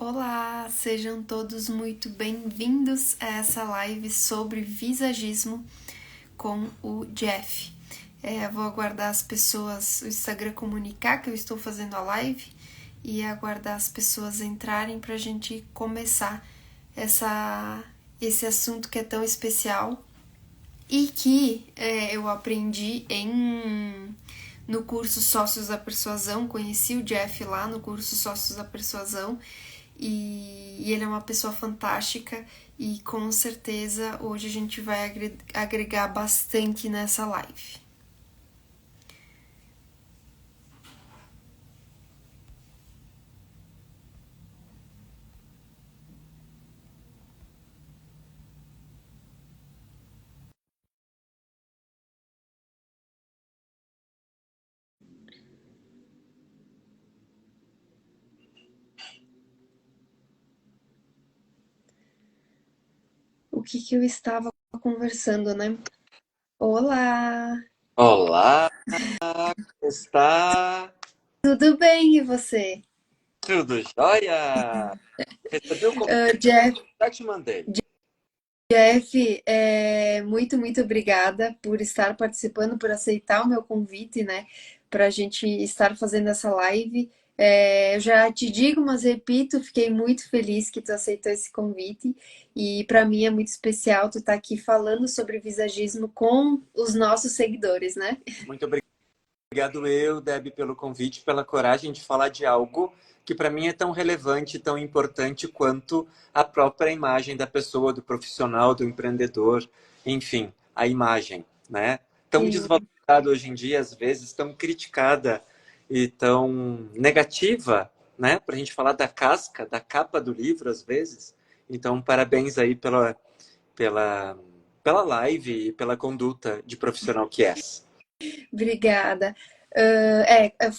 Olá, sejam todos muito bem-vindos a essa live sobre visagismo com o Jeff. Vou aguardar as pessoas, o Instagram comunicar que eu estou fazendo a live e aguardar as pessoas entrarem para a gente começar esse assunto que é tão especial e que eu aprendi no curso Sócios da Persuasão. Conheci o Jeff lá no curso Sócios da Persuasão e ele é uma pessoa fantástica e com certeza hoje a gente vai agregar bastante nessa live. O que eu estava conversando, né? Olá! Olá, como está? Tudo bem, e você? Tudo jóia? Recebeu o convite? Jeff, Já te mandei. muito obrigada por estar participando, por aceitar o meu convite, né? Para a gente estar fazendo essa live. Eu já te digo, mas repito, fiquei muito feliz que tu aceitou esse convite e para mim é muito especial tu estar aqui falando sobre visagismo com os nossos seguidores, né? Muito obrigado eu, Deb, pelo convite, pela coragem de falar de algo que para mim é tão relevante, tão importante quanto a própria imagem da pessoa, do profissional, do empreendedor, enfim, a imagem, né? Tão Sim. desvalorizada hoje em dia, às vezes, tão criticada e tão negativa, né? Para a gente falar da casca, da capa do livro, às vezes. Então, parabéns aí pela, pela live e pela conduta de profissional que és. Obrigada.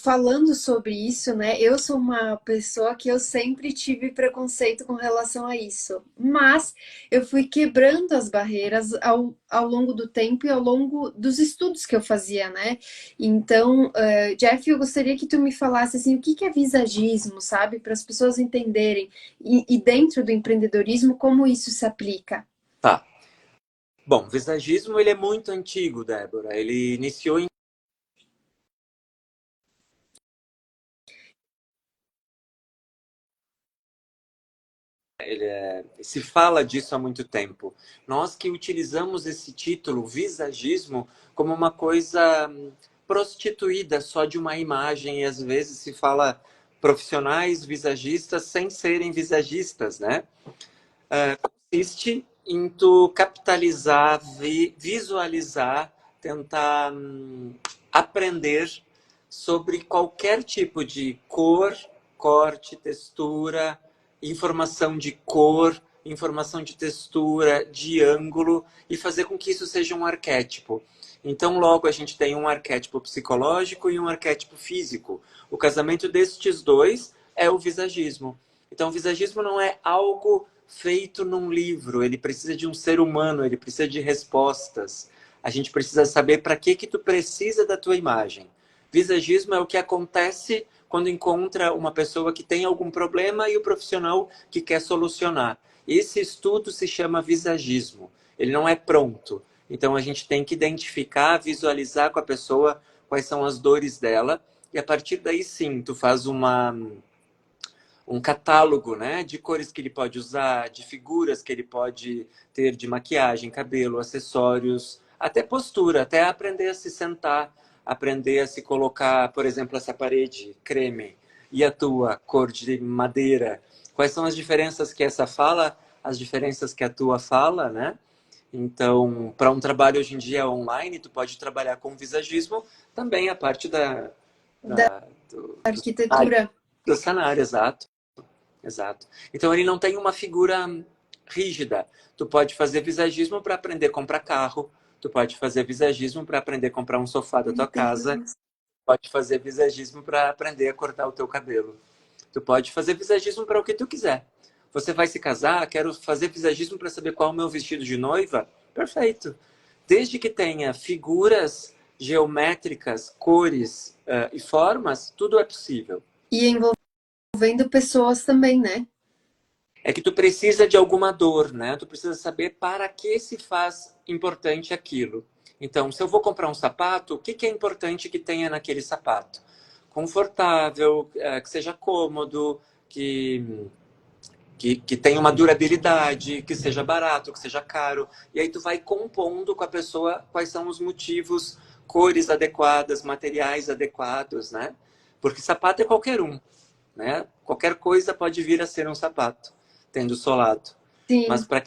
Falando sobre isso, né? Eu sou uma pessoa que eu sempre tive preconceito com relação a isso, mas eu fui quebrando as barreiras ao longo do tempo e ao longo dos estudos que eu fazia, né? Então, Jeff, eu gostaria que tu me falasse assim, o que é visagismo, sabe? Para as pessoas entenderem, e dentro do empreendedorismo, como isso se aplica. Tá. Bom, o visagismo ele é muito antigo, Débora. Ele iniciou em se fala disso há muito tempo. Nós que utilizamos esse título, visagismo, como uma coisa prostituída só de uma imagem, e às vezes se fala profissionais visagistas sem serem visagistas, né? Consiste em tu capitalizar, visualizar, tentar aprender sobre qualquer tipo de cor, corte, textura, informação de cor, informação de textura, de ângulo e fazer com que isso seja um arquétipo. Então, logo a gente tem um arquétipo psicológico e um arquétipo físico. O casamento destes dois é o visagismo. Então, o visagismo não é algo feito num livro, ele precisa de um ser humano, ele precisa de respostas. A gente precisa saber para que tu precisa da tua imagem. Visagismo é o que acontece quando encontra uma pessoa que tem algum problema e o profissional que quer solucionar. Esse estudo se chama visagismo. Ele não é pronto. Então a gente tem que identificar, visualizar com a pessoa quais são as dores dela e a partir daí sim, tu faz um catálogo, né, de cores que ele pode usar, de figuras que ele pode ter de maquiagem, cabelo, acessórios, até postura, até aprender a se sentar, aprender a se colocar, por exemplo, essa parede creme e a tua cor de madeira. Quais são as diferenças que essa fala, as diferenças que a tua fala, né? Então, para um trabalho hoje em dia online, tu pode trabalhar com visagismo, também a parte Da do cenário, arquitetura. do cenário, exato. Exato. Então ele não tem uma figura rígida. Tu pode fazer visagismo para aprender a comprar carro, tu pode fazer visagismo para aprender a comprar um sofá da tua Meu casa, Deus. pode fazer visagismo para aprender a cortar o teu cabelo. Tu pode fazer visagismo para o que tu quiser. Você vai se casar, quero fazer visagismo para saber qual é o meu vestido de noiva? Perfeito. Desde que tenha figuras geométricas, cores e formas, tudo é possível. E envolvendo pessoas também, né? é que tu precisa de alguma dor, né? Tu precisa saber para que se faz importante aquilo. Então, se eu vou comprar um sapato, o que que é importante que tenha naquele sapato? Confortável, que seja cômodo, que tenha uma durabilidade, que seja barato, que seja caro. E aí tu vai compondo com a pessoa quais são os motivos, cores adequadas, materiais adequados, né? Porque sapato é qualquer um, né? Qualquer coisa pode vir a ser um sapato, tendo solado. Mas Sim. para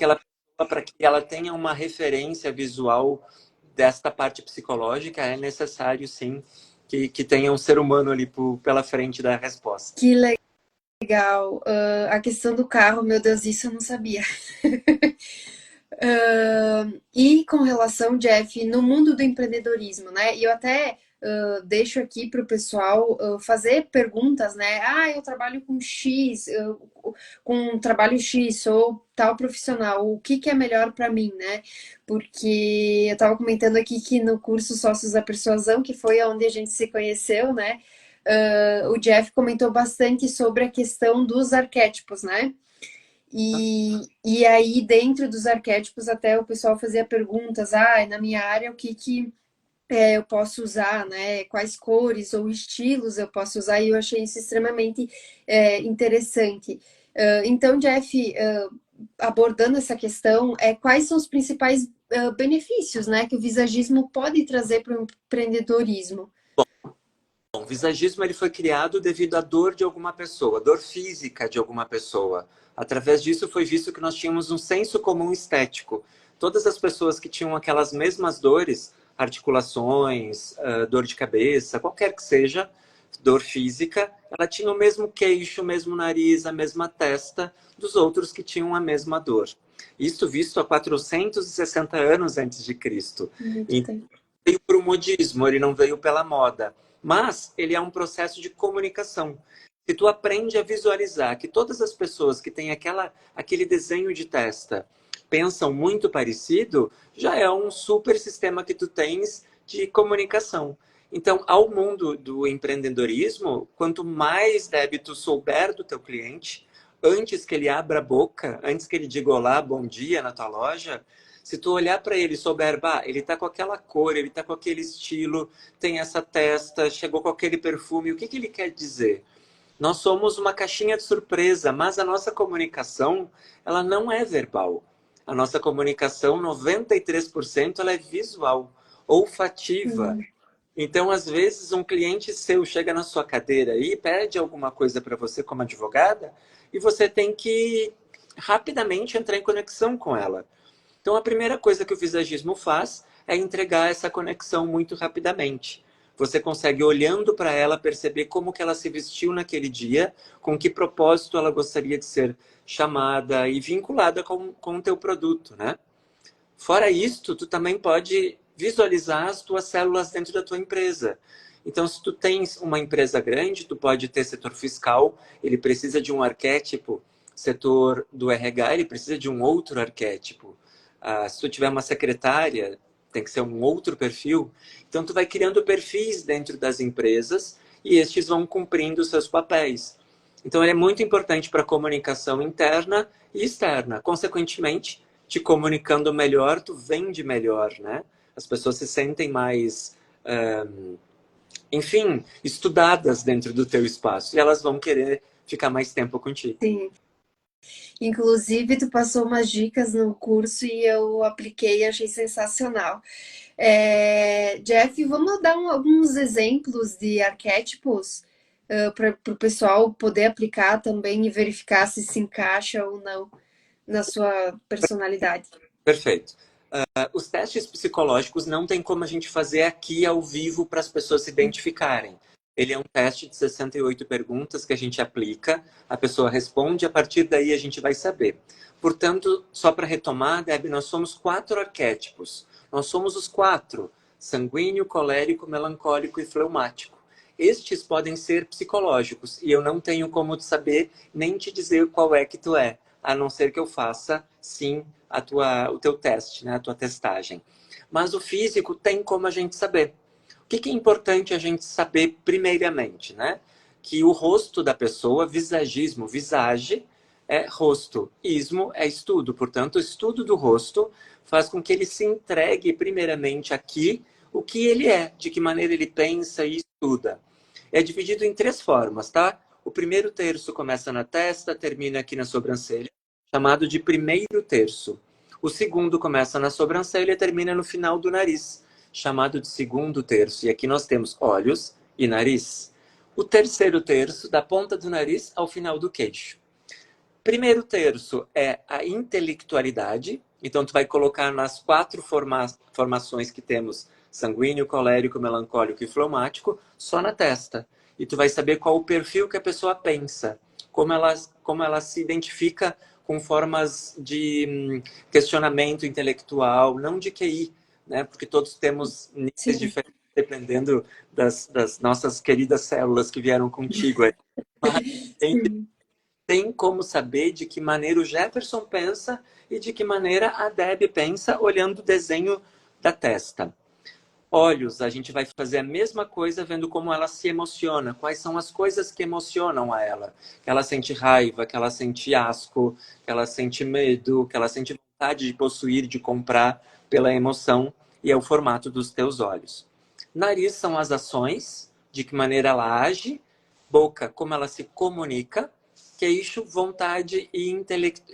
que ela tenha uma referência visual desta parte psicológica, é necessário, sim, que tenha um ser humano ali pela frente da resposta. Que legal. A questão do carro, meu Deus, isso eu não sabia. E com relação, Jeff, no mundo do empreendedorismo, né? E eu até deixo aqui para o pessoal fazer perguntas, né? Ah, eu trabalho com X, com um trabalho X, sou tal profissional, o que que é melhor para mim, né? Porque eu estava comentando aqui que no curso Sócios da Persuasão, que foi onde a gente se conheceu, né? O Jeff comentou bastante sobre a questão dos arquétipos, né? E aí, dentro dos arquétipos, até o pessoal fazia perguntas, na minha área, o que que eu posso usar, né? Quais cores ou estilos eu posso usar, e eu achei isso extremamente interessante. Então, Jeff, abordando essa questão, quais são os principais benefícios, né, que o visagismo pode trazer para o empreendedorismo? O visagismo ele foi criado devido à dor de alguma pessoa, dor física de alguma pessoa. Através disso foi visto que nós tínhamos um senso comum estético. Todas as pessoas que tinham aquelas mesmas dores, articulações, dor de cabeça, qualquer que seja, dor física, ela tinha o mesmo queixo, o mesmo nariz, a mesma testa dos outros que tinham a mesma dor. Isso visto há 460 anos antes de Cristo. Muito E tempo. veio por um modismo, ele não veio pela moda. Mas ele é um processo de comunicação. Se tu aprende a visualizar que todas as pessoas que têm aquele desenho de testa pensam muito parecido, já é um super sistema que tu tens de comunicação. Então, ao mundo do empreendedorismo, quanto mais débito souber do teu cliente, antes que ele abra a boca, antes que ele diga olá, bom dia na tua loja, se tu olhar para ele e souber, bah, ele tá com aquela cor, ele tá com aquele estilo, tem essa testa, chegou com aquele perfume, o que que ele quer dizer? Nós somos uma caixinha de surpresa, mas a nossa comunicação, ela não é verbal. A nossa comunicação, 93%, ela é visual, olfativa. Sim. Então, às vezes, um cliente seu chega na sua cadeira e pede alguma coisa para você como advogada, e você tem que rapidamente entrar em conexão com ela. Então, a primeira coisa que o visagismo faz é entregar essa conexão muito rapidamente. Você consegue, olhando para ela, perceber como que ela se vestiu naquele dia, com que propósito ela gostaria de ser chamada e vinculada com o teu produto, né? Fora isto, tu também pode visualizar as tuas células dentro da tua empresa. Então, se tu tens uma empresa grande, tu pode ter setor fiscal, ele precisa de um arquétipo. Setor do RH, ele precisa de um outro arquétipo. Se tu tiver uma secretária, tem que ser um outro perfil. Então, tu vai criando perfis dentro das empresas e estes vão cumprindo os seus papéis. Então, ele é muito importante para a comunicação interna e externa. Consequentemente, te comunicando melhor, tu vende melhor, né? As pessoas se sentem mais, enfim, estudadas dentro do teu espaço e elas vão querer ficar mais tempo contigo. Sim. Inclusive, tu passou umas dicas no curso e eu apliquei e achei sensacional. Jeff, vamos dar alguns exemplos de arquétipos para o pessoal poder aplicar também e verificar se encaixa ou não na sua personalidade. Perfeito. Os testes psicológicos não tem como a gente fazer aqui ao vivo para as pessoas se identificarem. Ele é um teste de 68 perguntas que a gente aplica, a pessoa responde, a partir daí a gente vai saber. Portanto, só para retomar, Deb, nós somos 4 arquétipos. Nós somos os 4: sanguíneo, colérico, melancólico e fleumático. Estes podem ser psicológicos e eu não tenho como te saber nem te dizer qual é que tu é, a não ser que eu faça, sim, o teu teste, né, a tua testagem. Mas o físico tem como a gente saber. O que é importante a gente saber primeiramente, né? Que o rosto da pessoa, visagismo, visage, é rosto. Ismo é estudo. Portanto, o estudo do rosto faz com que ele se entregue primeiramente aqui o que ele é, de que maneira ele pensa e estuda. É dividido em 3 formas, tá? O primeiro terço começa na testa, termina aqui na sobrancelha, chamado de primeiro terço. O segundo começa na sobrancelha e termina no final do nariz, chamado de segundo terço. E aqui nós temos olhos e nariz. O terceiro terço, da ponta do nariz ao final do queixo. Primeiro terço é a intelectualidade. Então, tu vai colocar nas 4 formações que temos, sanguíneo, colérico, melancólico e fleumático, só na testa. E tu vai saber qual o perfil que a pessoa pensa, como ela se identifica com formas de questionamento intelectual, não de QI, né? Porque todos temos níveis diferentes, dependendo das nossas queridas células que vieram contigo. Mas tem como saber de que maneira o Jefferson pensa e de que maneira a Deb pensa olhando o desenho da testa. Olhos, a gente vai fazer a mesma coisa vendo como ela se emociona, quais são as coisas que emocionam a ela. Que ela sente raiva, que ela sente asco, que ela sente medo, que ela sente vontade de possuir, de comprar pela emoção, e é o formato dos teus olhos. Nariz são as ações, de que maneira ela age. Boca, como ela se comunica. Queixo, vontade e intelecto.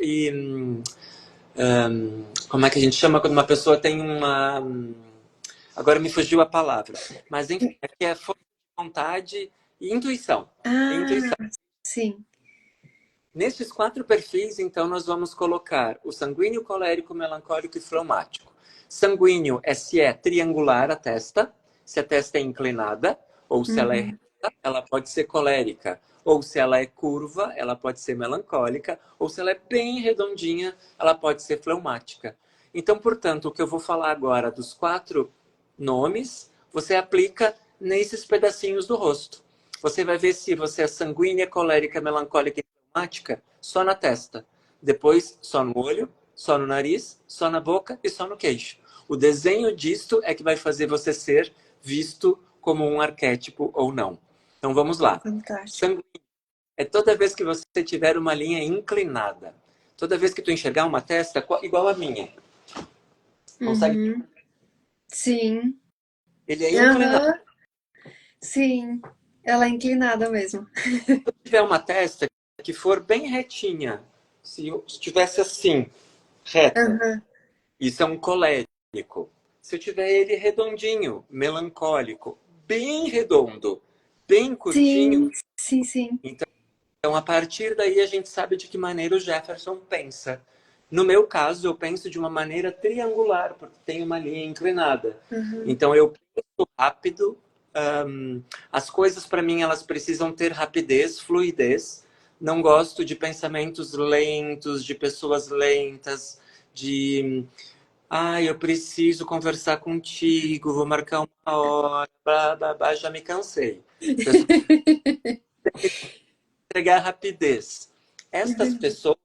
Como é que a gente chama quando uma pessoa tem uma. Agora me fugiu a palavra. Mas enfim, aqui é força de vontade e intuição. Intuição. Sim. Nesses 4 perfis, então, nós vamos colocar o sanguíneo, colérico, melancólico e fleumático. Sanguíneo é se é triangular a testa, se a testa é inclinada, ou se ela é reta, ela pode ser colérica. Ou se ela é curva, ela pode ser melancólica. Ou se ela é bem redondinha, ela pode ser fleumática. Então, portanto, o que eu vou falar agora dos 4 nomes, você aplica nesses pedacinhos do rosto. Você vai ver se você é sanguínea, colérica, melancólica e fleumática só na testa. Depois, só no olho, só no nariz, só na boca e só no queixo. O desenho disto é que vai fazer você ser visto como um arquétipo ou não. Então, vamos lá. Fantástico. Sanguíneo é toda vez que você tiver uma linha inclinada. Toda vez que tu enxergar uma testa igual a minha. Consegue? Sim. Ele é inclinado. Sim. Ela é inclinada mesmo. Se tiver uma testa que for bem retinha, se estivesse assim, reta, isso é um colérico. Se eu tiver ele redondinho, melancólico, bem redondo, bem curtinho, Sim. então a partir daí a gente sabe de que maneira o Jefferson pensa. No meu caso, eu penso de uma maneira triangular, porque tem uma linha inclinada. Então eu penso rápido. As coisas para mim elas precisam ter rapidez, fluidez. Não gosto de pensamentos lentos, de pessoas lentas, de eu preciso conversar contigo, vou marcar uma hora, blá, blá, blá, já me cansei. Entregar rapidez. Estas pessoas,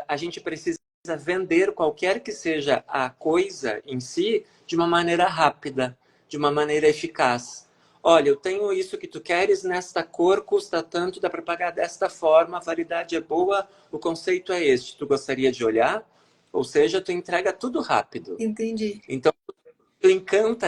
a gente precisa vender qualquer que seja a coisa em si de uma maneira rápida, de uma maneira eficaz. Olha, eu tenho isso que tu queres nesta cor, custa tanto, dá para pagar desta forma, a validade é boa, o conceito é este. Tu gostaria de olhar? Ou seja, tu entrega tudo rápido. Entendi. Então, tu encanta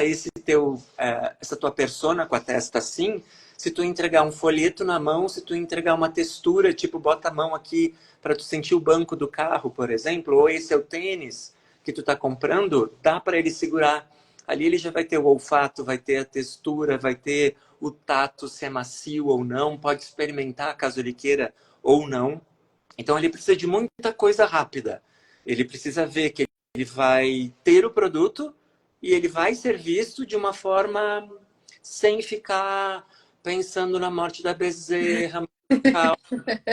essa tua persona com a testa assim, se tu entregar um folheto na mão, se tu entregar uma textura, tipo, bota a mão aqui para tu sentir o banco do carro, por exemplo, ou esse é o tênis que tu tá comprando, dá para ele segurar. Ali ele já vai ter o olfato, vai ter a textura, vai ter o tato, se é macio ou não, pode experimentar caso ele queira ou não. Então ele precisa de muita coisa rápida. Ele precisa ver que ele vai ter o produto e ele vai ser visto de uma forma sem ficar pensando na morte da bezerra,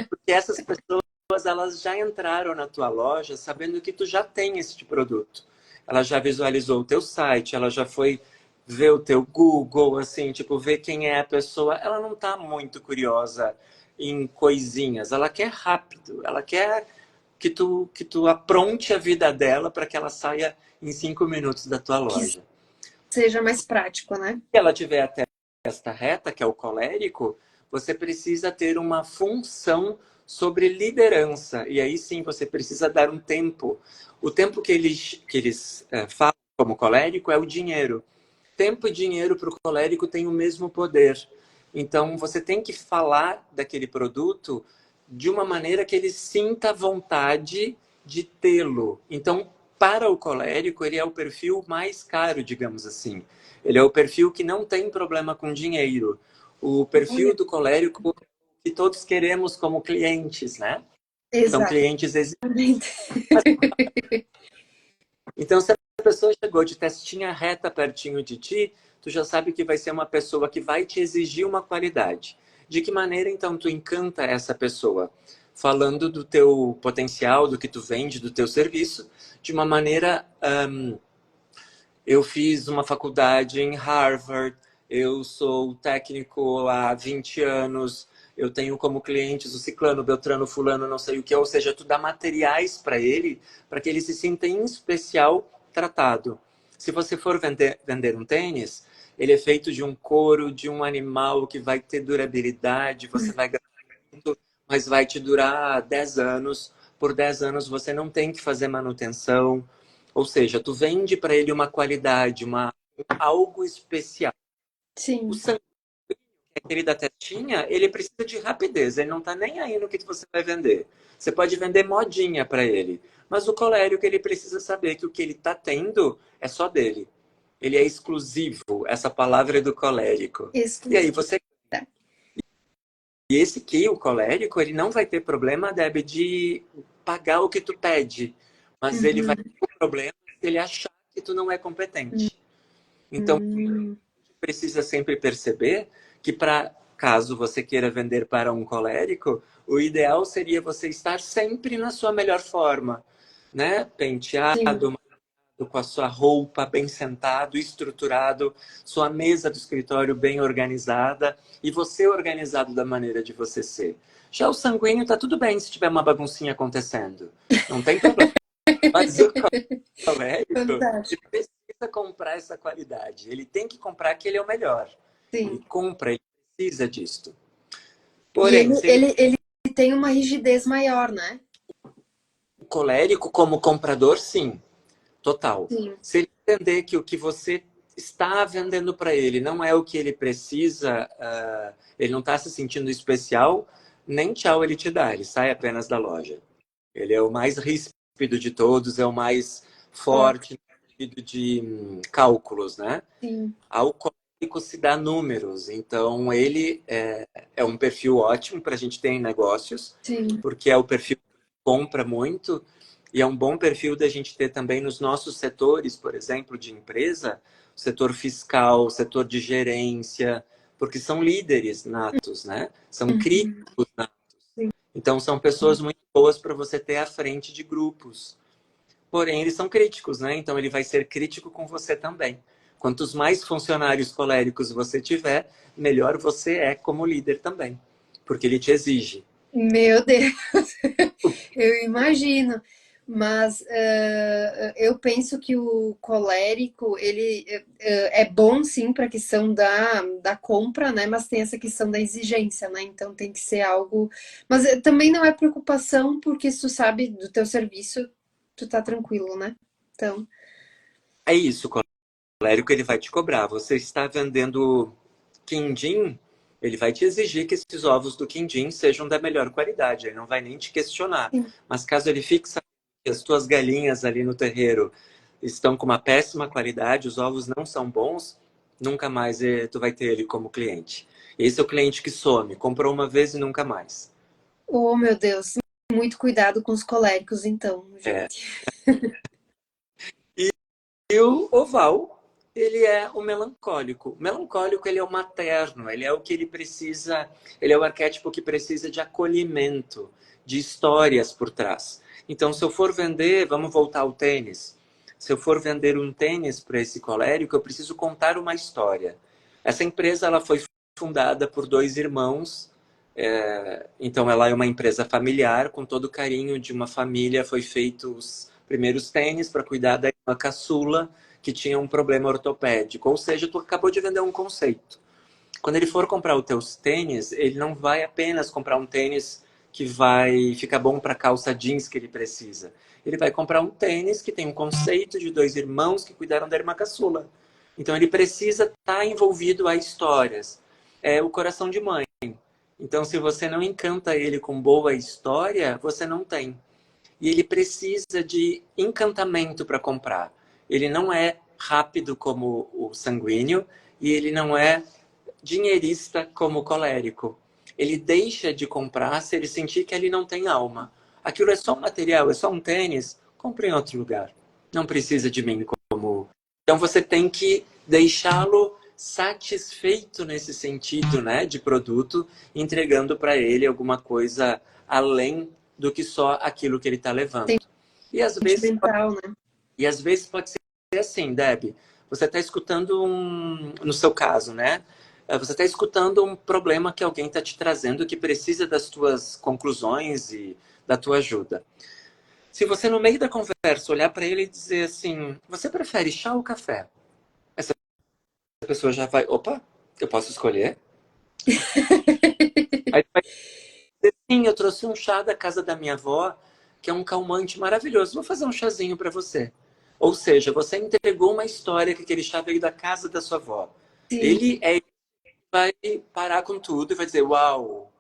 porque essas pessoas elas já entraram na tua loja sabendo que tu já tem esse produto. Ela já visualizou o teu site, ela já foi ver o teu Google, assim, tipo, ver quem é a pessoa. Ela não tá muito curiosa em coisinhas, ela quer rápido, ela quer que tu apronte a vida dela para que ela saia em 5 minutos da tua loja. Que seja mais prático, né? Se ela tiver a testa reta, que é o colérico, você precisa ter uma função sobre liderança. E aí sim você precisa dar um tempo. O tempo que eles falam como colérico é o dinheiro. Tempo e dinheiro para o colérico tem o mesmo poder. Então você tem que falar daquele produto de uma maneira que ele sinta vontade de tê-lo. Então, para o colérico, ele é o perfil mais caro, digamos assim. Ele é o perfil que não tem problema com dinheiro. O perfil do colérico que todos queremos como clientes, né? São clientes Exatamente. Então, se a pessoa chegou de testinha reta pertinho de ti, tu já sabe que vai ser uma pessoa que vai te exigir uma qualidade. De que maneira, então, tu encanta essa pessoa? Falando do teu potencial, do que tu vende, do teu serviço, de uma maneira... eu fiz uma faculdade em Harvard, eu sou técnico há 20 anos, eu tenho como clientes o ciclano, beltrano, fulano, não sei o que, ou seja, tu dá materiais para que ele se sinta em especial tratado. Se você for vender um tênis, ele é feito de um couro, de um animal que vai ter durabilidade, você vai gastar muito, mas vai te durar 10 anos. Por 10 anos você não tem que fazer manutenção, ou seja, tu vende para ele uma qualidade, algo especial. O Sim. sangue, aquele da testinha, ele precisa de rapidez. Ele não está nem aí no que você vai vender. Você pode vender modinha para ele. Mas o colérico, ele precisa saber que o que ele está tendo é só dele. Ele é exclusivo. Essa palavra é do colérico. E aí Exclusivo. você... E esse que, o colérico, ele não vai ter problema, Deb, de pagar o que tu pede. Mas ele vai Uhum. ter um problema se ele achar que tu não é competente. Então, Uhum. precisa sempre perceber que para caso você queira vender para um colérico, o ideal seria você estar sempre na sua melhor forma, né? Sim. Penteado, com a sua roupa bem sentado, estruturado, sua mesa do escritório bem organizada e você organizado da maneira de você ser. Já o sanguíneo tá tudo bem se tiver uma baguncinha acontecendo, não tem problema. Mas o colérico, ele Fantástico. precisa comprar essa qualidade. Ele tem que comprar que ele é o melhor. Ele Sim. compra, ele precisa disto. E Porém, se ele ele tem uma rigidez maior, né? é colérico como comprador, sim, total. Sim. Se ele entender que o que você está vendendo para ele não é o que ele precisa, ele não está se sentindo especial, nem tchau ele te dá, ele sai apenas da loja. Ele é o mais ríspido de todos, é o mais Ó, forte no sentido de cálculos, né? sim. Ao colérico se dá números, então ele é um perfil ótimo para a gente ter em negócios, Sim. porque é o perfil que compra muito e é um bom perfil da gente ter também nos nossos setores, por exemplo, de empresa, setor fiscal, setor de gerência, porque são líderes natos, né? São Uhum. críticos natos. Sim. Então são pessoas muito boas para você ter à frente de grupos. Porém, eles são críticos, né? Então ele vai ser crítico com você também. Quantos mais funcionários coléricos você tiver, melhor você é como líder também, porque ele te exige. Meu Deus, eu imagino. Mas eu penso que o colérico, ele é bom sim para a questão da compra, né? Mas tem essa questão da exigência, né? Então tem que ser algo. Mas também não é preocupação, porque se tu sabe do teu serviço, tu tá tranquilo, né? Então, É isso, o colérico ele vai te cobrar. Você está vendendo quindim, ele vai te exigir que esses ovos do quindim sejam da melhor qualidade. Ele não vai nem te questionar. sim. Mas caso ele fique sabendo que as tuas galinhas ali no terreiro estão com uma péssima qualidade, os ovos não são bons, nunca mais tu vai ter ele como cliente. Esse é o cliente que some, comprou uma vez e nunca mais. Oh, meu Deus, muito cuidado com os coléricos, então, É. gente. E o oval, ele é o melancólico. O melancólico, ele é o materno, ele é o que ele precisa, ele é o arquétipo que precisa de acolhimento, de histórias por trás. Então, se eu for vender, vamos voltar ao tênis. Se eu for vender um tênis para esse colérico, eu preciso contar uma história. Essa empresa, ela foi fundada por dois irmãos, então ela é uma empresa familiar, com todo o carinho de uma família, foi feito os primeiros tênis para cuidar da irmã caçula, que tinha um problema ortopédico. Ou seja, tu acabou de vender um conceito. quando ele for comprar os teus tênis, ele não vai apenas comprar um tênis que vai ficar bom para a calça jeans que ele precisa. Ele vai comprar um tênis que tem um conceito de dois irmãos que cuidaram da irmã caçula. Então ele precisa estar envolvido a histórias. É o coração de mãe. Então se você não encanta ele com boa história, você não tem. E ele precisa de encantamento para comprar. Ele não é rápido como o sanguíneo e ele não é dinheirista como colérico. Ele deixa de comprar se ele sentir que ele não tem alma. Aquilo é só um material, é só um tênis, compre em outro lugar. Não precisa de mim como... Então você tem que deixá-lo satisfeito nesse sentido, né, de produto, entregando para ele alguma coisa além do que só aquilo que ele está levando. E às vezes, né? E às vezes pode ser assim, Deb, você está escutando no seu caso, né? Você está escutando um problema que alguém está te trazendo que precisa das tuas conclusões e da tua ajuda. Se você, no meio da conversa, olhar para ele e dizer assim, você prefere chá ou café? Essa pessoa já vai, opa, eu posso escolher? Aí vai dizer, sim, eu trouxe um chá da casa da minha avó, que é um calmante maravilhoso, vou fazer um chazinho para você. Ou seja, você entregou uma história que aquele chá veio da casa da sua avó. Sim. Ele vai parar com tudo e vai dizer, uau,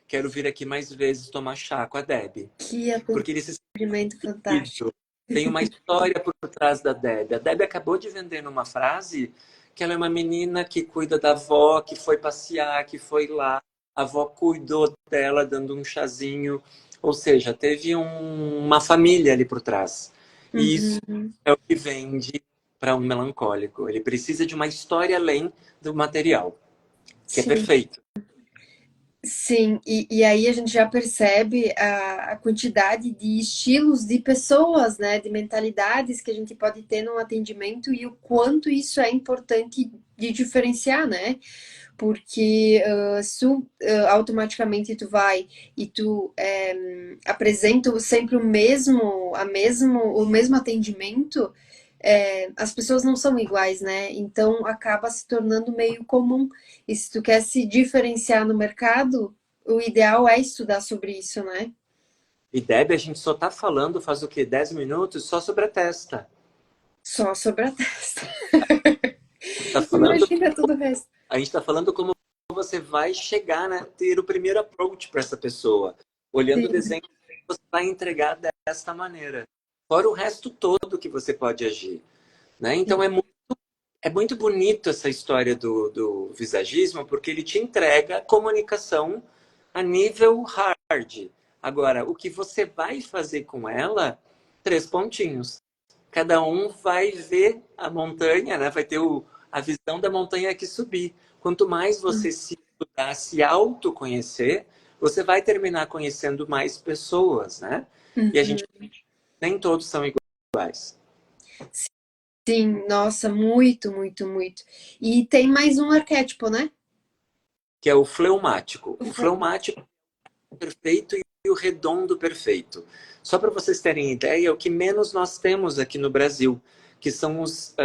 quero vir aqui mais vezes tomar chá com a Deb. Que Porque ele se atendimento fantástico. tem uma história por trás da Deb. A Deb acabou de vender numa frase que ela é uma menina que cuida da avó, que foi passear, que foi lá. A avó cuidou dela, dando um chazinho. Ou seja, teve uma família ali por trás. E isso é o que vende para um melancólico. Ele precisa de uma história além do material, que é perfeito. Sim, e aí a gente já percebe a quantidade de estilos de pessoas, né, de mentalidades que a gente pode ter num atendimento e o quanto isso é importante de diferenciar, né? Porque se automaticamente tu vai e tu apresenta sempre o mesmo atendimento, as pessoas não são iguais, né? Então acaba se tornando meio comum. E se tu quer se diferenciar no mercado, o ideal é estudar sobre isso, né? E Deb, a gente só tá falando, faz o quê? 10 minutos só sobre a testa. Só sobre a testa. Tá falando, Imagina tudo o resto. a gente tá falando como você vai chegar, né? Ter o primeiro approach para essa pessoa. Olhando o desenho, você vai entregar desta maneira. Fora o resto todo que você pode agir. Né? Então é muito bonito essa história do visagismo, porque ele te entrega comunicação a nível hard. Agora, o que você vai fazer com ela, 3 pontinhos. Cada um vai ver a montanha, né? Vai ter a visão da montanha que subir. Quanto mais você se estudar, se autoconhecer, você vai terminar conhecendo mais pessoas, né? E a gente nem todos são iguais. Sim, nossa, muito, muito, muito. E tem mais um arquétipo, né? Que é o fleumático. O fleumático é o perfeito e o redondo perfeito. Só para vocês terem ideia, é o que menos nós temos aqui no Brasil, que são os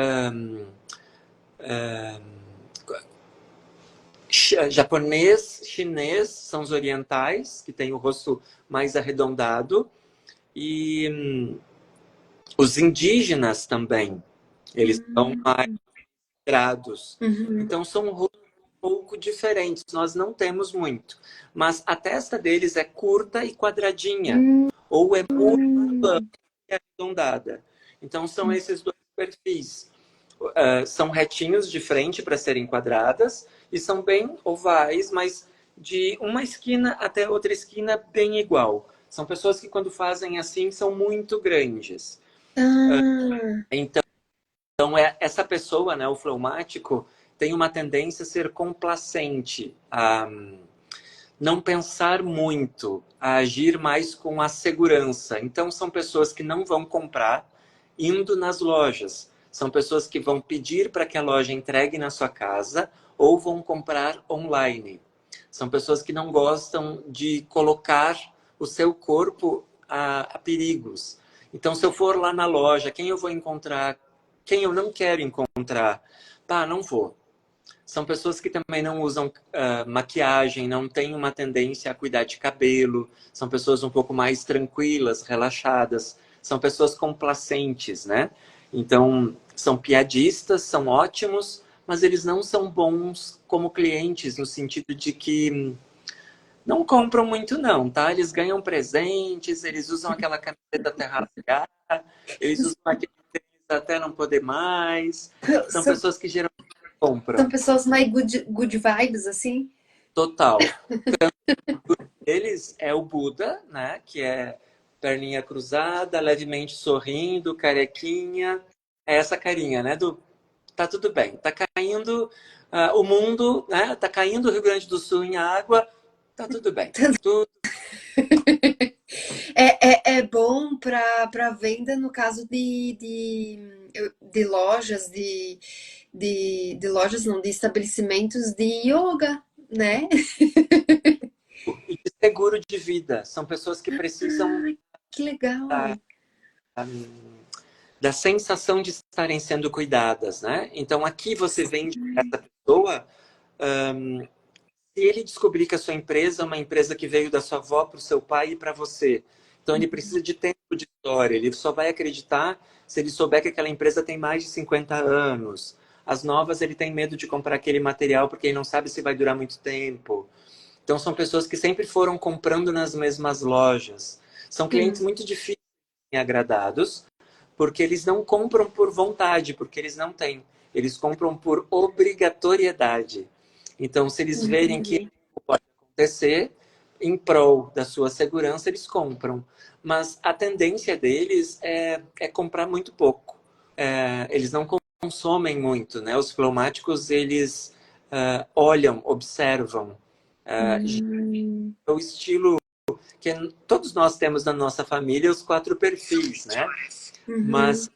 japonês, chinês, são os orientais, que têm o rosto mais arredondado, e os indígenas também, eles são mais quadrados. Então são rostos um pouco diferentes, nós não temos muito. Mas a testa deles é curta e quadradinha, ou é muito ampla e arredondada. Então são esses dois perfis. São retinhos de frente para serem quadradas e são bem ovais, mas de uma esquina até outra esquina bem igual. São pessoas que quando fazem assim são muito grandes. Então essa pessoa, né, o fleumático, tem uma tendência a ser complacente, a não pensar muito, a agir mais com a segurança. Então são pessoas que não vão comprar indo nas lojas. São pessoas que vão pedir para que a loja entregue na sua casa ou vão comprar online. São pessoas que não gostam de colocar o seu corpo a perigos. Então, se eu for lá na loja, quem eu vou encontrar? Quem eu não quero encontrar? Pá, não vou. São pessoas que também não usam maquiagem, não têm uma tendência a cuidar de cabelo. São pessoas um pouco mais tranquilas, relaxadas. São pessoas complacentes, né? Então, são piadistas, são ótimos, mas eles não são bons como clientes, no sentido de que não compram muito não, tá? Eles ganham presentes, eles usam aquela camiseta até rasgar, eles usam aquele tênis até não poder mais. São São, pessoas que geralmente são compram. pessoas mais good vibes, assim? Total. Eles é o Buda, né? Que é perninha cruzada, levemente sorrindo, carequinha. É essa carinha, né? Do tá tudo bem, tá caindo o mundo, né? Tá caindo o Rio Grande do Sul em água, tá tudo bem. Tudo É bom para venda no caso de lojas, de lojas não, de estabelecimentos de yoga, né? e de seguro de vida. São pessoas que precisam Ai, que legal. da, da sensação de estarem sendo cuidadas, né? Então aqui você vende para essa pessoa. Se ele descobrir que a sua empresa é uma empresa que veio da sua avó para o seu pai e para você, então ele precisa de tempo de história. Ele só vai acreditar se ele souber que aquela empresa tem mais de 50 anos. As novas ele tem medo de comprar aquele material porque ele não sabe se vai durar muito tempo. Então são pessoas que sempre foram comprando nas mesmas lojas. São clientes Sim. muito difíceis de serem agradados, porque eles não compram por vontade, porque eles não têm. Eles compram por obrigatoriedade. Então, se eles verem que Entendi. pode acontecer, em prol da sua segurança, eles compram. Mas a tendência deles é comprar muito pouco. Eles não consomem muito, né? Os fleumáticos, eles olham, observam. Hum, O estilo que todos nós temos na nossa família, os 4 perfis, né? uhum. Mas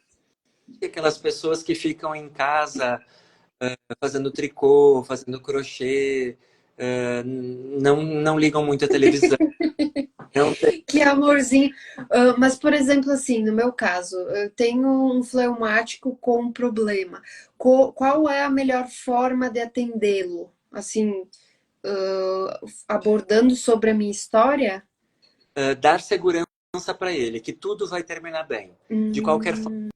aquelas pessoas que ficam em casa fazendo tricô, fazendo crochê, não ligam muito à televisão. Não tem. Que amorzinho. Ah, mas, por exemplo, assim, no meu caso, eu tenho um fleumático com um problema. Qual é a melhor forma de atendê-lo? Assim, abordando sobre a minha história? Dar segurança para ele, que tudo vai terminar bem. De qualquer forma,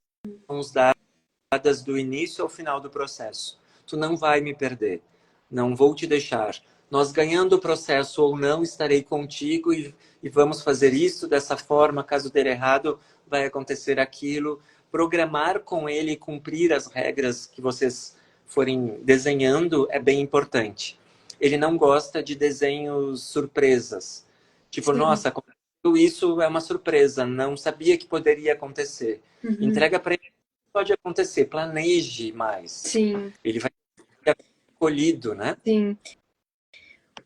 Hum, os dadas do início ao final do processo. Tu não vai me perder. Não vou te deixar. Nós ganhando o processo ou não, estarei contigo e vamos fazer isso dessa forma. Caso der errado, vai acontecer aquilo. Programar com ele e cumprir as regras que vocês forem desenhando é bem importante. Ele não gosta de desenhos surpresas. Tipo, sim. nossa, aconteceu isso, é uma surpresa, não sabia que poderia acontecer. Uhum, Entrega para ele pode acontecer, planeje mais. sim, Ele vai ser acolhido, né? sim.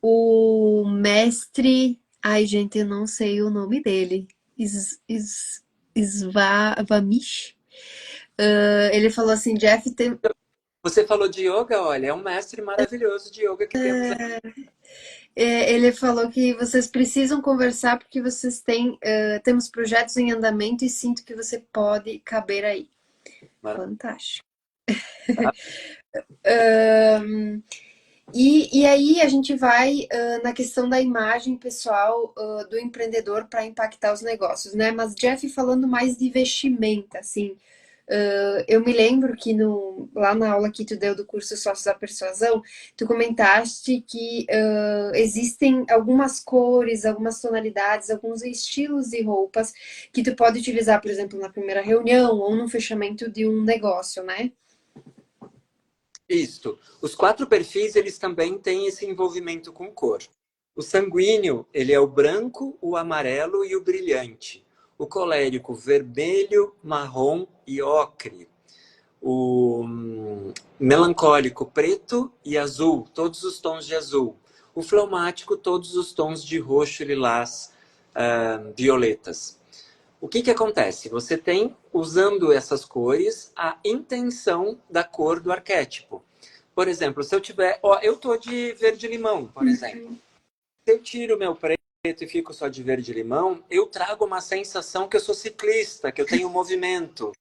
O mestre. Ai, gente, eu não sei o nome dele. Vamish? Ele falou assim, Jeff, tem, Você falou de yoga, olha, é um mestre maravilhoso de yoga que temos aqui. ele falou que vocês precisam conversar porque vocês têm, temos projetos em andamento e sinto que você pode caber aí. Fantástico. Tá? E aí a gente vai na questão da imagem pessoal do empreendedor para impactar os negócios, né? Mas Jeff falando mais de vestimenta, assim, eu me lembro que lá na aula que tu deu do curso Sócios da Persuasão, tu comentaste que existem algumas cores, algumas tonalidades, alguns estilos de roupas que tu pode utilizar, por exemplo, na primeira reunião ou no fechamento de um negócio, né? Isso. Os 4 perfis, eles também têm esse envolvimento com cor. O sanguíneo, ele é o branco, o amarelo e o brilhante. O colérico, vermelho, marrom e ocre. O melancólico, preto e azul, todos os tons de azul. O fleumático, todos os tons de roxo, lilás, violetas. O que acontece? Você tem, usando essas cores, a intenção da cor do arquétipo. Por exemplo, se eu tiver... Ó, eu tô de verde-limão, por exemplo. Se eu tiro o meu preto e fico só de verde-limão, eu trago uma sensação que eu sou ciclista, que eu tenho movimento,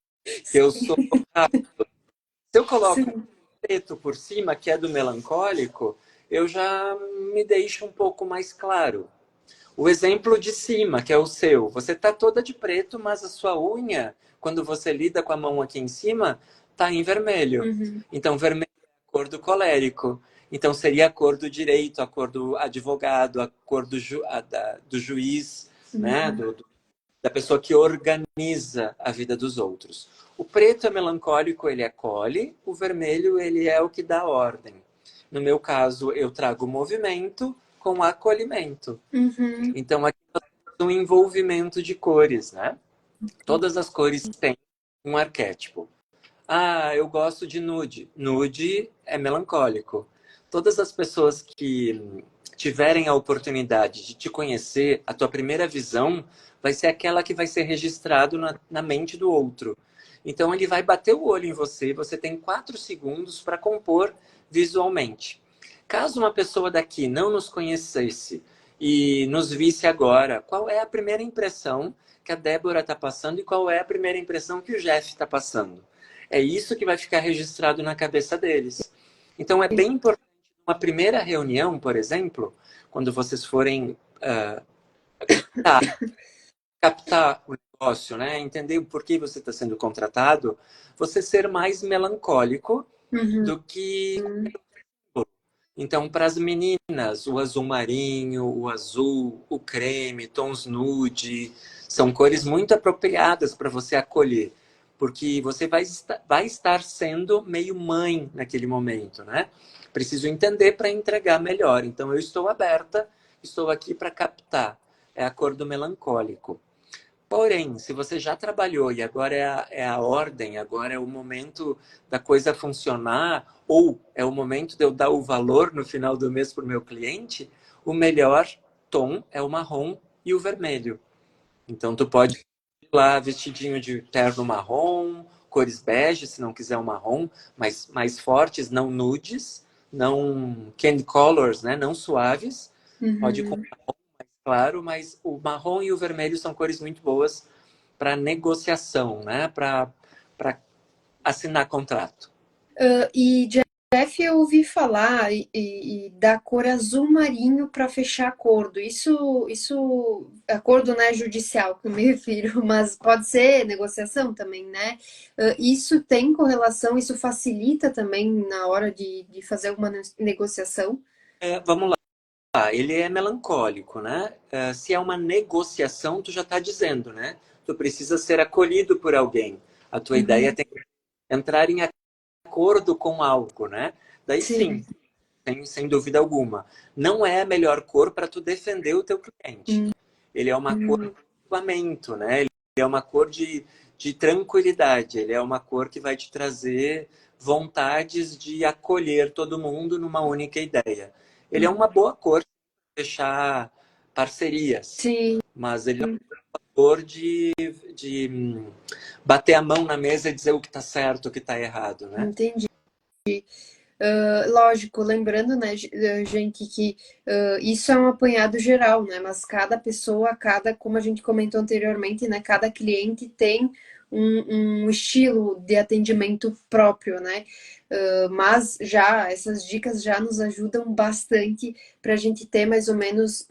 que eu sou... Se eu coloco Sim. preto por cima, que é do melancólico, eu já me deixo um pouco mais claro. O exemplo de cima, que é o seu, você tá toda de preto, mas a sua unha, quando você lida com a mão aqui em cima, tá em vermelho. Uhum. Então, vermelho é a cor do colérico. Então, seria a cor do direito, a cor do advogado, a cor do juiz, né? Uhum. Da pessoa que organiza a vida dos outros. O preto é melancólico, ele acolhe, o vermelho, ele é o que dá ordem. No meu caso, eu trago movimento com acolhimento. Uhum. Então, aqui nós temos um envolvimento de cores, né? Todas as cores têm um arquétipo. Ah, eu gosto de nude. Nude é melancólico. Todas as pessoas que tiverem a oportunidade de te conhecer, a tua primeira visão vai ser aquela que vai ser registrado na mente do outro. Então ele vai bater o olho em você, você tem 4 segundos para compor visualmente. Caso uma pessoa daqui não nos conhecesse e nos visse agora, qual é a primeira impressão que a Débora está passando e qual é a primeira impressão que o Jeff está passando? É isso que vai ficar registrado na cabeça deles. Então é bem importante, uma primeira reunião, por exemplo, quando vocês forem captar o negócio, né? Entender o porquê você está sendo contratado, você ser mais melancólico Uhum. do que. Então, para as meninas, o azul marinho, o azul, o creme, tons nude, são cores muito apropriadas para você acolher, porque você vai estar sendo meio mãe naquele momento, né? Preciso entender para entregar melhor. Então, eu estou aberta, estou aqui para captar. É a cor do melancólico. Porém, se você já trabalhou e agora é a ordem, agora é o momento da coisa funcionar, ou é o momento de eu dar o valor no final do mês para o meu cliente, o melhor tom é o marrom e o vermelho. Então, tu pode ir lá vestidinho de terno marrom, cores bege, se não quiser o marrom, mas mais fortes, não nudes, não candy colors, né? Não suaves. Pode ir com Uhum. claro, mas o marrom e o vermelho são cores muito boas para negociação, né? Para assinar contrato. E Jeff, eu ouvi falar e da cor azul marinho para fechar acordo. Isso, acordo, né, judicial que eu me refiro, mas pode ser negociação também, né? Isso tem correlação, isso facilita também na hora de fazer alguma negociação. Vamos lá. Ele é melancólico, né? Se é uma negociação, tu já está dizendo, né? Tu precisa ser acolhido por alguém. A tua ideia Uhum. tem que entrar em acordo com algo, né? Daí Sim. sim, sem dúvida alguma. Não é a melhor cor para tu defender o teu cliente. Ele é uma cor de lamento, né? Ele é uma cor de tranquilidade. Ele é uma cor que vai te trazer vontades de acolher todo mundo numa única ideia. Ele é uma boa cor para fechar parcerias, Sim, mas ele é uma cor de bater a mão na mesa e dizer o que está certo, o que está errado, né? entendi. Lógico, lembrando, né, gente, que isso é um apanhado geral, né? Mas cada pessoa, como a gente comentou anteriormente, né, cada cliente tem um estilo de atendimento próprio, né? Mas já essas dicas já nos ajudam bastante para a gente ter mais ou menos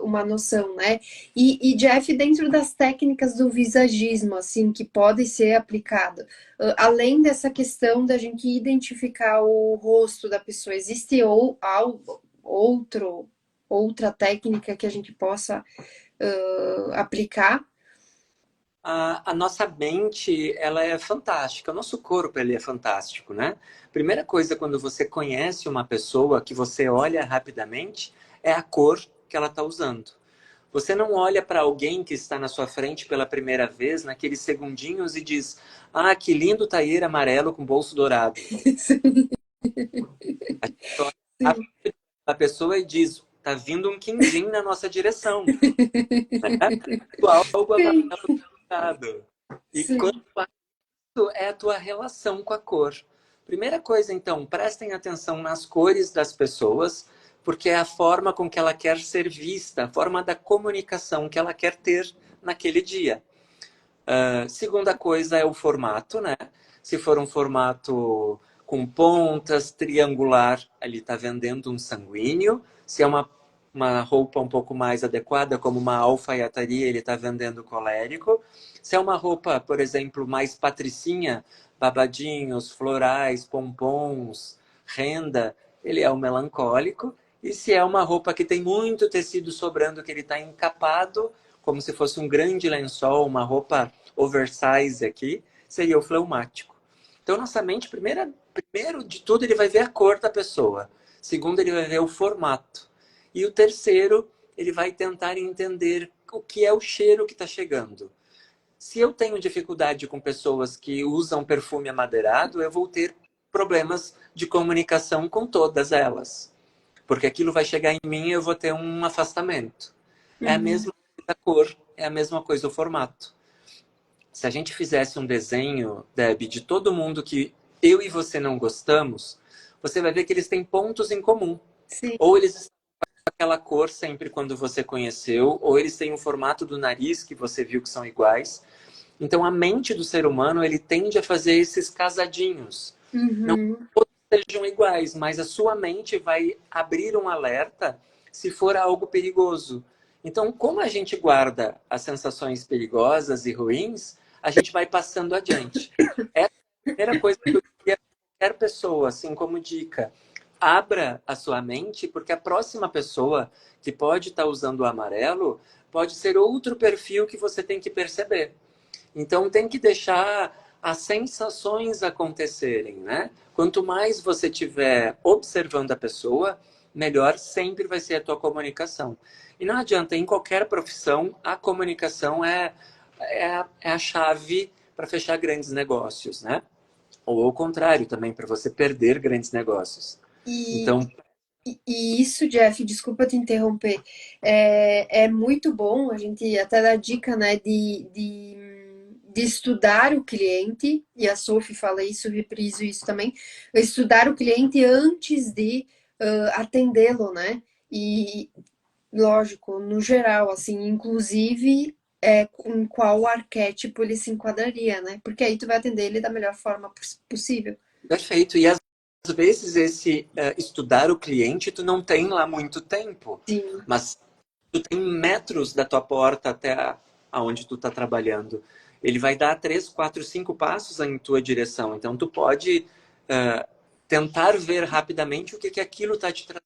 uma noção, né? E Jeff, dentro das técnicas do visagismo, assim, que podem ser aplicadas, além dessa questão da gente identificar o rosto da pessoa, existe outra técnica que a gente possa aplicar? A nossa mente, ela é fantástica. O nosso corpo, ele é fantástico, né? Primeira coisa, quando você conhece uma pessoa que você olha rapidamente, é a cor que ela está usando. Você não olha para alguém que está na sua frente pela primeira vez, naqueles segundinhos, e diz: Ah, que lindo tailleur amarelo com bolso dourado. Sim, A gente olha sim. rápido para a pessoa e diz: Tá vindo um quindim na nossa direção, né? Algo Sim, amarelo dourado. E quando sim. é a tua relação com a cor. Primeira coisa, então, prestem atenção nas cores das pessoas, porque é a forma com que ela quer ser vista, a forma da comunicação que ela quer ter naquele dia. Segunda coisa é o formato, né? Se for um formato com pontas, triangular, ali está vendendo um sanguíneo. Se é uma roupa um pouco mais adequada, como uma alfaiataria, ele está vendendo colérico. Se é uma roupa, por exemplo, mais patricinha, babadinhos, florais, pompons, renda, ele é o melancólico. E se é uma roupa que tem muito tecido sobrando, que ele está encapado, como se fosse um grande lençol, uma roupa oversize aqui, seria o fleumático. Então, nossa mente, primeiro de tudo, ele vai ver a cor da pessoa. Segundo, ele vai ver o formato. E o terceiro, ele vai tentar entender o que é o cheiro que está chegando. Se eu tenho dificuldade com pessoas que usam perfume amadeirado, eu vou ter problemas de comunicação com todas elas. Porque aquilo vai chegar em mim e eu vou ter um afastamento. É a Uhum. mesma coisa a cor, é a mesma coisa o formato. Se a gente fizesse um desenho, Deb, de todo mundo que eu e você não gostamos, você vai ver que eles têm pontos em comum. Sim. Ou eles estão com aquela cor sempre quando você conheceu, ou eles têm o formato do nariz que você viu que são iguais. Então a mente do ser humano, ele tende a fazer esses casadinhos. Não Uhum. todos sejam iguais, mas a sua mente vai abrir um alerta se for algo perigoso. Então, como a gente guarda as sensações perigosas e ruins, a gente vai passando adiante. Essa é a primeira coisa que eu queria para qualquer pessoa, assim como dica. Abra a sua mente, porque a próxima pessoa que pode estar usando o amarelo pode ser outro perfil que você tem que perceber. Então tem que deixar as sensações acontecerem, né? Quanto mais você estiver observando a pessoa, melhor sempre vai ser a tua comunicação. E não adianta, em qualquer profissão, a comunicação é a chave para fechar grandes negócios, né? Ou ao contrário, também para você perder grandes negócios. E, Então, e isso, Jeff, desculpa te interromper, é muito bom, a gente até dá dica, né, de estudar o cliente, e a Sophie fala isso, repriso isso também, estudar o cliente antes de atendê-lo, né? E, lógico, no geral, assim, inclusive com qual arquétipo ele se enquadraria, né? Porque aí tu vai atender ele da melhor forma possível. perfeito. E às vezes esse estudar o cliente, tu não tem lá muito tempo, Sim. mas tu tem metros da tua porta até aonde tu está trabalhando. Ele vai dar 3, 4, 5 passos em tua direção. Então tu pode tentar ver rapidamente o que aquilo está te trazendo.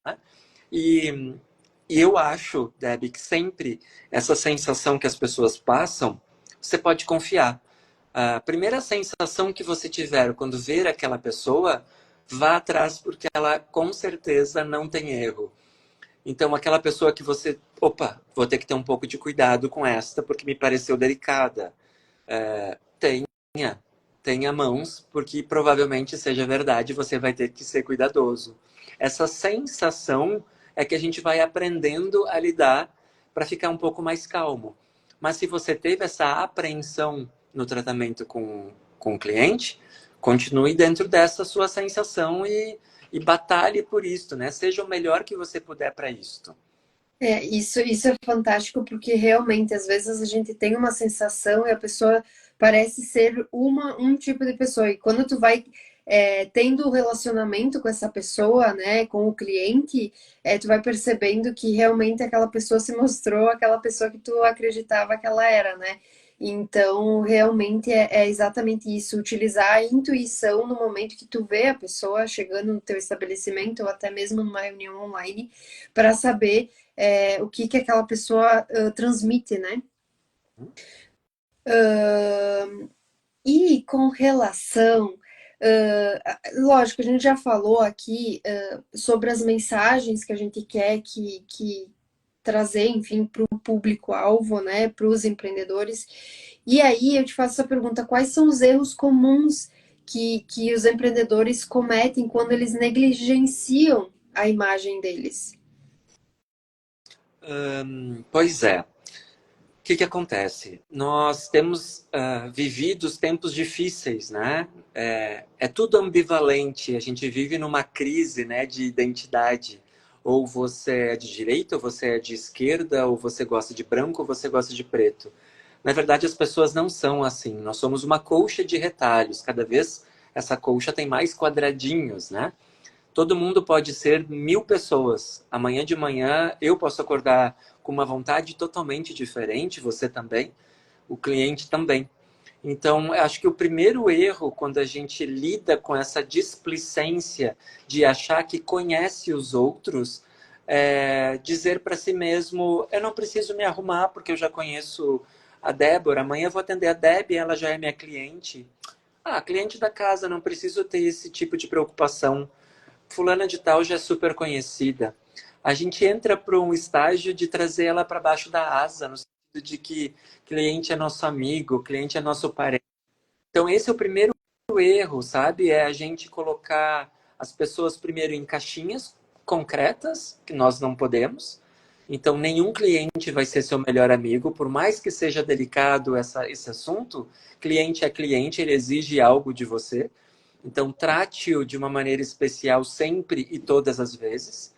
Né? E, e eu acho, Deb, que sempre essa sensação que as pessoas passam, você pode confiar. A primeira sensação que você tiver quando ver aquela pessoa, vá atrás porque ela com certeza não tem erro. Então, aquela pessoa que você, opa, vou ter que ter um pouco de cuidado com esta porque me pareceu delicada. Tenha, tenha mãos, porque provavelmente seja verdade, você vai ter que ser cuidadoso. Essa sensação é que a gente vai aprendendo a lidar para ficar um pouco mais calmo. Mas se você teve essa apreensão no tratamento com o cliente, continue dentro dessa sua sensação e batalhe por isto, né? Seja o melhor que você puder para isto. Isso é fantástico porque realmente às vezes a gente tem uma sensação e a pessoa parece ser um tipo de pessoa. E quando tu vai tendo um relacionamento com essa pessoa, né, com o cliente, tu vai percebendo que realmente aquela pessoa se mostrou aquela pessoa que tu acreditava que ela era, né? Então, realmente é exatamente isso, utilizar a intuição no momento que tu vê a pessoa chegando no teu estabelecimento ou até mesmo numa reunião online, para saber o que que aquela pessoa transmite, né? E com relação, lógico, a gente já falou aqui sobre as mensagens que a gente quer que trazer, enfim, para o público-alvo, né, para os empreendedores. E aí eu te faço essa pergunta: quais são os erros comuns que os empreendedores cometem quando eles negligenciam a imagem deles? Pois é. O que acontece? Nós temos vivido os tempos difíceis, né? É tudo ambivalente. A gente vive numa crise, né, de identidade. Ou você é de direita, ou você é de esquerda, ou você gosta de branco, ou você gosta de preto. Na verdade, as pessoas não são assim. Nós somos uma colcha de retalhos. Cada vez essa colcha tem mais quadradinhos, né? Todo mundo pode ser 1000 pessoas. Amanhã de manhã eu posso acordar com uma vontade totalmente diferente, você também, o cliente também. Então, eu acho que o primeiro erro, quando a gente lida com essa displicência de achar que conhece os outros, é dizer para si mesmo: eu não preciso me arrumar porque eu já conheço a Débora, amanhã eu vou atender a Deb, ela já é minha cliente. Ah, cliente da casa, não preciso ter esse tipo de preocupação. Fulana de tal já é super conhecida. A gente entra para um estágio de trazer ela para baixo da asa, no sentido de que cliente é nosso amigo, cliente é nosso parente. Então, esse é o primeiro erro, sabe? É a gente colocar as pessoas primeiro em caixinhas concretas, que nós não podemos. Então, nenhum cliente vai ser seu melhor amigo, por mais que seja delicado esse assunto, cliente é cliente, ele exige algo de você. Então, trate-o de uma maneira especial sempre e todas as vezes.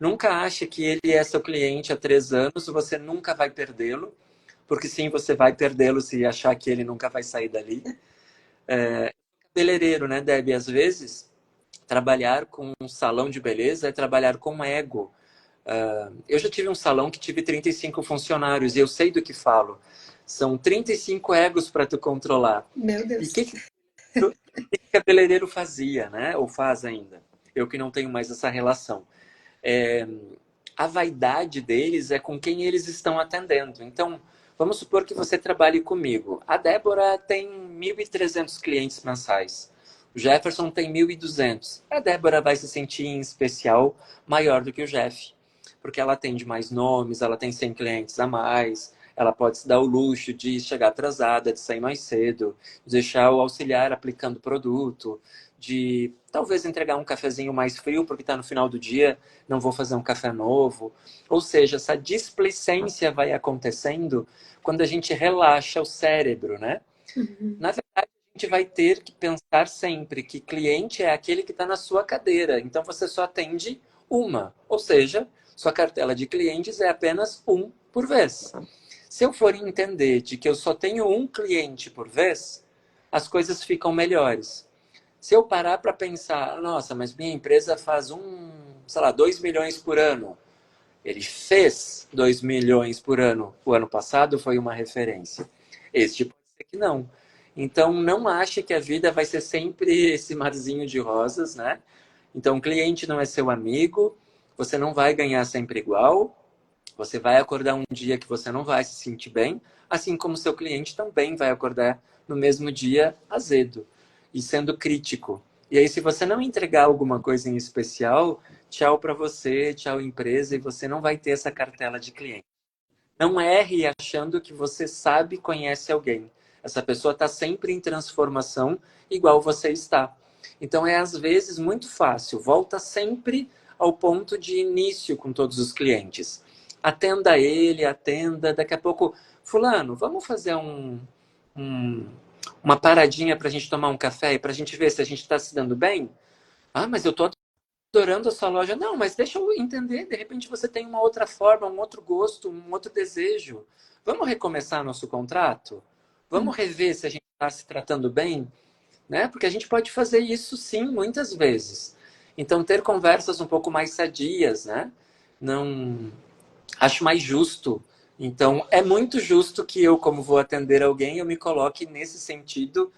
Nunca ache que ele é seu cliente há 3 anos, você nunca vai perdê-lo, porque sim, você vai perdê-lo se achar que ele nunca vai sair dali. Cabeleireiro, né, Debbie? Às vezes, trabalhar com um salão de beleza é trabalhar com ego. Eu já tive um salão que tive 35 funcionários e eu sei do que falo. São 35 egos para tu controlar. Meu E o Deus. que cabeleireiro fazia, né? Ou faz ainda? Eu que não tenho mais essa relação. É, a vaidade deles é com quem eles estão atendendo. Então, vamos supor que você trabalhe comigo. A Débora tem 1.300 clientes mensais. O Jefferson tem 1.200. A Débora vai se sentir, em especial, maior do que o Jeff. Porque ela atende mais nomes, ela tem 100 clientes a mais, ela pode se dar o luxo de chegar atrasada, de sair mais cedo, de deixar o auxiliar aplicando produto, de talvez entregar um cafezinho mais frio porque está no final do dia, não vou fazer um café novo. Ou seja, essa displicência vai acontecendo quando a gente relaxa o cérebro, né? Uhum. Na verdade, a gente vai ter que pensar sempre que cliente é aquele que está na sua cadeira. Então, você só atende uma. Ou seja, sua cartela de clientes é apenas um por vez. Se eu for entender de que eu só tenho um cliente por vez, as coisas ficam melhores. Se eu parar para pensar, nossa, mas minha empresa faz sei lá, 2 milhões por ano. Ele fez 2 milhões por ano. O ano passado foi uma referência. Este pode ser que não. Então, não ache que a vida vai ser sempre esse marzinho de rosas, né? Então, o cliente não é seu amigo, você não vai ganhar sempre igual, você vai acordar um dia que você não vai se sentir bem, assim como seu cliente também vai acordar no mesmo dia azedo e sendo crítico. E aí, se você não entregar alguma coisa em especial, tchau para você, tchau empresa, e você não vai ter essa cartela de cliente. Não erre achando que você sabe, conhece alguém. Essa pessoa está sempre em transformação, igual você está. Então é às vezes muito fácil. Volta sempre ao ponto de início com todos os clientes. Atenda ele, atenda. Daqui a pouco, fulano, vamos fazer um- uma paradinha para a gente tomar um café e para a gente ver se a gente está se dando bem? Ah, mas eu estou adorando a sua loja. Não, mas deixa eu entender. De repente você tem uma outra forma, um outro gosto, um outro desejo. Vamos recomeçar nosso contrato? Vamos rever se a gente está se tratando bem? Né? Porque a gente pode fazer isso sim, muitas vezes. Então, ter conversas um pouco mais sadias, né? Não acho mais justo. Então, é muito justo que eu, como vou atender alguém, eu me coloque nesse sentido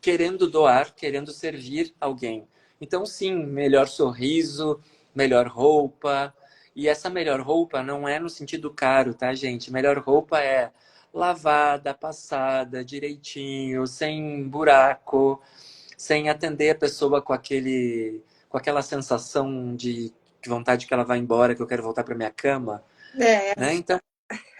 querendo doar, querendo servir alguém. Então, sim, melhor sorriso, melhor roupa. E essa melhor roupa não é no sentido caro, tá, gente? Melhor roupa é lavada, passada, direitinho, sem buraco, sem atender a pessoa com aquela sensação de vontade que ela vai embora, que eu quero voltar para minha cama, É, né? Então,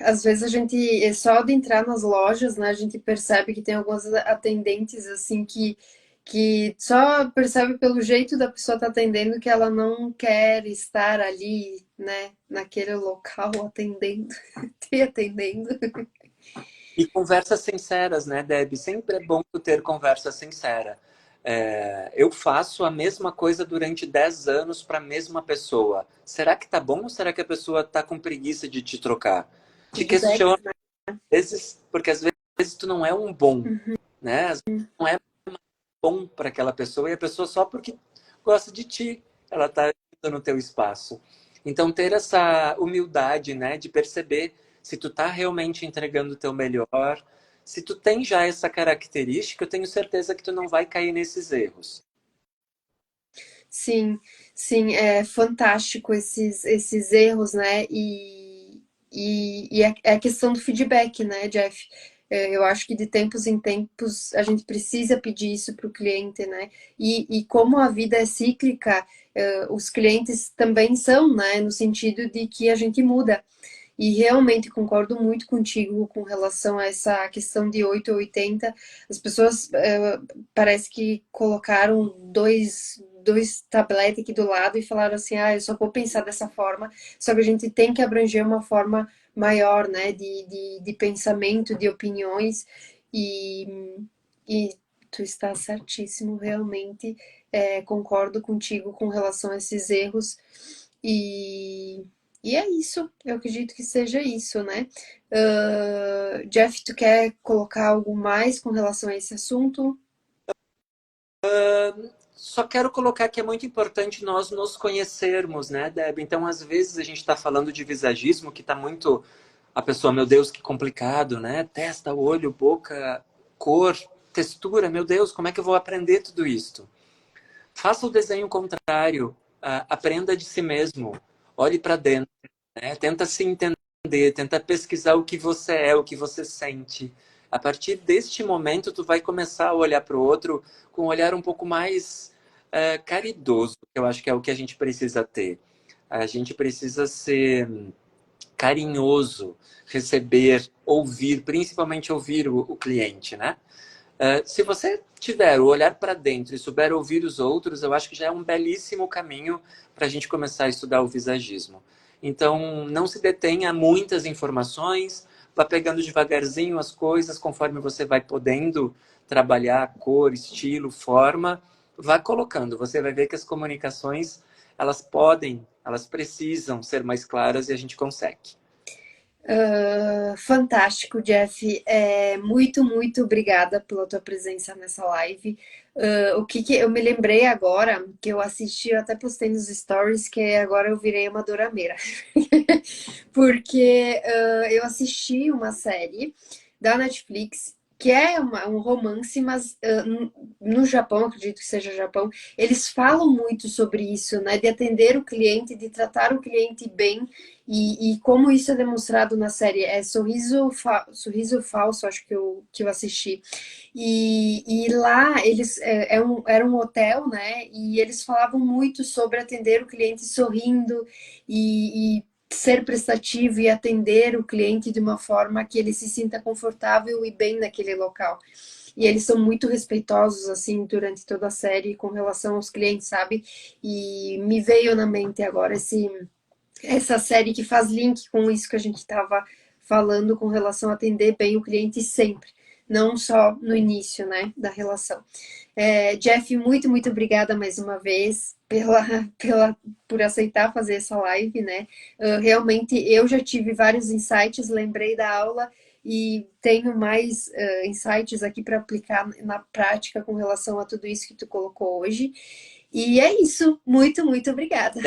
às vezes a gente, só de entrar nas lojas, né, a gente percebe que tem algumas atendentes assim que só percebe pelo jeito da pessoa estar atendendo que ela não quer estar ali, né, naquele local atendendo, te atendendo. e conversas sinceras, né, Deb? Sempre é bom tu ter conversa sincera. Eu faço a mesma coisa durante 10 anos para a mesma pessoa. Será que tá bom ou será que a pessoa tá com preguiça de te trocar? Te Feedbacks, questiona, né? às vezes, porque às vezes tu não é um bom, né? Às vezes não é bom para aquela pessoa e a pessoa só porque gosta de ti, ela está no teu espaço. Então ter essa humildade, né, de perceber se tu tá realmente entregando o teu melhor, se tu tem já essa característica, eu tenho certeza que tu não vai cair nesses erros. Sim, sim, é fantástico esses erros, né? E é a questão do feedback, né, Jeff? Eu acho que de tempos em tempos a gente precisa pedir isso para o cliente, né? E como a vida é cíclica, os clientes também são, né? No sentido de que a gente muda. E realmente concordo muito contigo com relação a essa questão de 8 ou 80. As pessoas parece que colocaram dois tabletes aqui do lado e falaram assim, ah, eu só vou pensar dessa forma. Só que a gente tem que abranger uma forma maior, né, de pensamento, de opiniões. E tu está certíssimo, realmente. Concordo contigo com relação a esses erros. E e é isso, eu acredito que seja isso, né? Jeff, tu quer colocar algo mais com relação a esse assunto? Só quero colocar que é muito importante nós nos conhecermos, né, Deb? Então, às vezes a gente está falando de visagismo, que está muito. A pessoa, meu Deus, que complicado, né? Testa, olho, boca, cor, textura, meu Deus, como é que eu vou aprender tudo isso? Faça o desenho contrário, aprenda de si mesmo, olhe para dentro, né? Tenta se entender, tenta pesquisar o que você é, o que você sente. A partir deste momento, tu vai começar a olhar para o outro com um olhar um pouco mais caridoso, que eu acho que é o que a gente precisa ter. A gente precisa ser carinhoso, receber, ouvir, principalmente ouvir o cliente, né? Se você tiver o olhar para dentro e souber ouvir os outros, eu acho que já é um belíssimo caminho para a gente começar a estudar o visagismo. Então, não se detenha a muitas informações, vá pegando devagarzinho as coisas conforme você vai podendo trabalhar cor, estilo, forma, vá colocando. Você vai ver que as comunicações, elas precisam ser mais claras e a gente consegue. Fantástico, Jeff. Muito, muito obrigada pela tua presença nessa live. O que eu me lembrei agora, que eu assisti, eu até postei nos stories, que agora eu virei uma dorameira. Porque eu assisti uma série da Netflix, que é um romance, mas no Japão, acredito que seja Japão, eles falam muito sobre isso, né? De atender o cliente, de tratar o cliente bem. E como isso é demonstrado na série, é Sorriso Falso, acho que eu assisti. E lá eles era um hotel, né? E eles falavam muito sobre atender o cliente sorrindo e ser prestativo e atender o cliente de uma forma que ele se sinta confortável e bem naquele local. E eles são muito respeitosos, assim, durante toda a série com relação aos clientes, sabe? E me veio na mente agora essa série que faz link com isso que a gente estava falando com relação a atender bem o cliente sempre, não só no início, né, da relação. Jeff, muito, muito obrigada mais uma vez por aceitar fazer essa live, né? Realmente eu já tive vários insights, lembrei da aula e tenho mais insights aqui para aplicar na prática com relação a tudo isso que tu colocou hoje. E é isso. Muito, muito obrigada.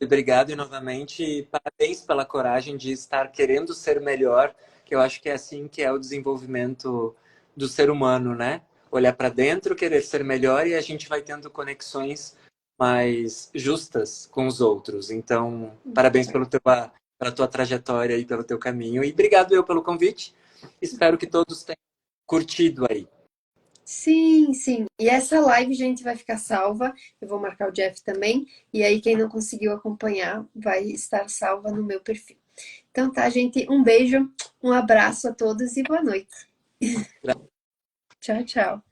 Obrigado e novamente parabéns pela coragem de estar querendo ser melhor, que eu acho que é assim que é o desenvolvimento do ser humano, né? Olhar para dentro, querer ser melhor e a gente vai tendo conexões mais justas com os outros. Então, parabéns pela tua trajetória e pelo teu caminho e obrigado eu pelo convite. Espero que todos tenham curtido aí. Sim, sim. E essa live, gente, vai ficar salva. Eu vou marcar o Jeff também. E aí, quem não conseguiu acompanhar, vai estar salva no meu perfil. Então tá, gente. Um beijo, um abraço a todos e boa noite. Tchau, tchau.